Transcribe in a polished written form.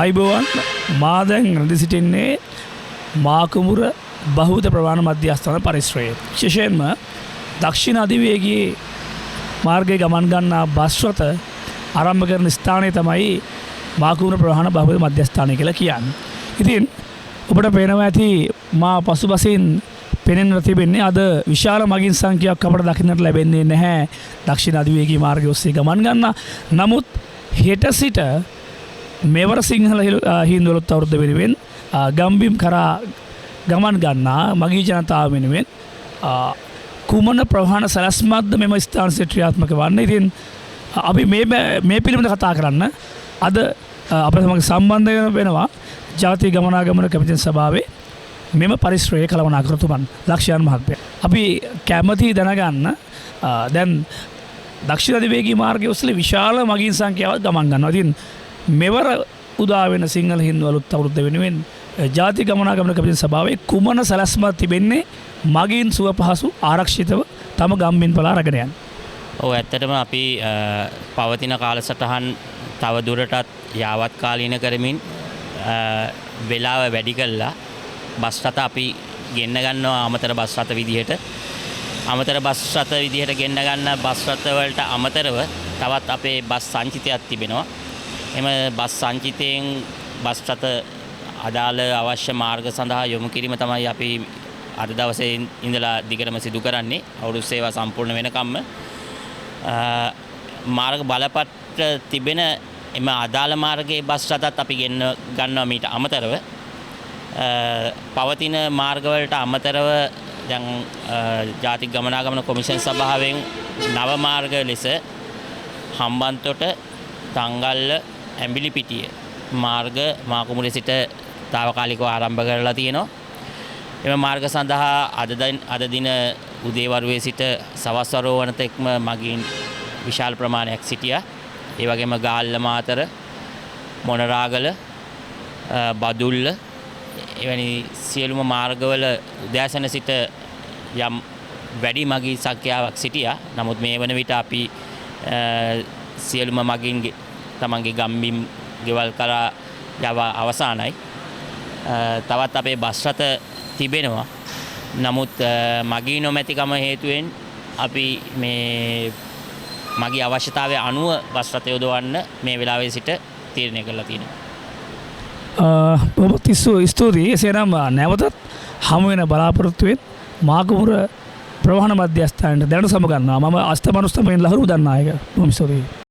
අයිබෝවන් මා දැන් රැඳී සිටින්නේ මාකුමුර බහුවිධ ප්‍රවාහන මධ්‍යස්ථාන පරිශ්‍රයේ. විශේෂයෙන්ම දක්ෂිණ අධිවේගී මාර්ගයේ ගමන් ගන්නා බස් රථ ආරම්භ කරන ස්ථානය තමයි මාකුමුර ප්‍රවාහන බහුවිධ මධ්‍යස්ථානය කියලා කියන්නේ. ඉතින් ඔබට පේනවා ඇති මා පසුබසින් පෙනෙන්න තිබෙන්නේ අද විශාල මගින් සංඛ්‍යාවක් අපට දකින්නට ලැබෙන්නේ නැහැ දක්ෂිණ අධිවේගී මාර්ගය ඔස්සේ ගමන් ගන්න. නමුත් හෙට සිට මෙවර සිංහල හින්දුවලුත් අවුරුද්ද වෙනුවෙන් ගම්බිම් කරා ගමන් ගන්නා මගී ජනතාව වෙනුවෙන් කුමන ප්‍රවාහන සැලැස්මක්ද මෙම ස්ථානයේ ක්‍රියාත්මක වන්නේ. ඉතින් අපි මේ පිළිබඳව කතා කරන්න අද අපේ සමග සම්බන්ධ වෙනවා ජාතික ගමනාගමන කමිටුවේ සභාවේ මෙම පරිශ්‍රයේ කළමනාකරුතුමන් ලක්ෂයන් මහත්මයා. අපි කැමැති දැනගන්න දැන් දක්ෂිණ අධිවේගී මාර්ගයේ ඔස්සේ විශාල මගීන් සංඛ්‍යාවක් ගමන් ගන්නවා. ඉතින් මෙවර උදා වෙන සිංහල හින්දු අලුත් අවුරුද්ද වෙනුවෙන් ජාතික ගමනාගමන කමිටුවේ සභාවේ කුමන සැලැස්මක් තිබෙන්නේ මගීන් සුව පහසු ආරක්ෂිතව තම ගම්මින් පලා රැගෙන යන්න. ඔව් ඇත්තටම අපි පවතින කාලසටහන් තව දුරටත් යාවත් කාලීන කරමින් වෙලාව වැඩි කළා බස් රථ අපි ගෙන්න ගන්නවා අමතර බස් රථ විදිහට. අමතර බස් රථ විදිහට ගෙන්න ගන්න බස් රථ වලට අමතරව තවත් අපේ බස් සංචිතයක් තිබෙනවා. එම බස් සංචිතයෙන් බස් රථ අදාළ අවශ්‍ය මාර්ග සඳහා යොමු කිරීම තමයි අපි අද දවසේ ඉඳලා දිගටම සිදු කරන්නේ. අවුරුදු සේවා සම්පූර්ණ වෙනකම්ම මාර්ග බලපත්‍ර තිබෙන එම අදාළ මාර්ගයේ බස් රථත් අපි ගෙන්න ගන්නවා මීට අමතරව. පවතින මාර්ගවලට අමතරව දැන් ජාතික ගමනාගමන කොමිෂන් සභාවෙන් නව මාර්ග ලෙස හම්බන්තොට තංගල්ල ඇඹිලිපිටිය මාර්ග මාකුමුරේ සිට తాවකාලිකව ආරම්භ කරලා තියෙනවා. එම මාර්ග සඳහා අද දින උදේවරුේ සිට සවස් වරුව වනතෙක්ම මගින් විශාල ප්‍රමාණයක් සිටියා. ඒ වගේම ගාල්ල මාතර මොනරාගල බදුල්ල එවැනි සියලුම මාර්ගවල උදෑසන සිට යම් වැඩි මගී සංඛ්‍යාවක් සිටියා. නමුත් මේ වන විට අපි සියලුම මගින් තමන්ගේ ගම්බිම් ගෙවල් කරා යව අවසానයි. තවත් අපේ බස් රථ තිබෙනවා. නමුත් මගී නොමැතිකම හේතුවෙන් අපි මේ මගේ අවශ්‍යතාවය අනුව බස් රථ යොදවන්න මේ වෙලාවේ සිට තීරණය කරලා තියෙනවා. බොහොම ස්තුතියි. එසේනම් නැවතත් හමු වෙන බලාපොරොත්තුවෙන් මාකුමුර ප්‍රවාහන මධ්‍යස්ථානයේ දැනුම් සමගන්නවා. මම අස්තමනුස්තමෙන් ලහරු දන්නායක. බොහොම ස්තුතියි.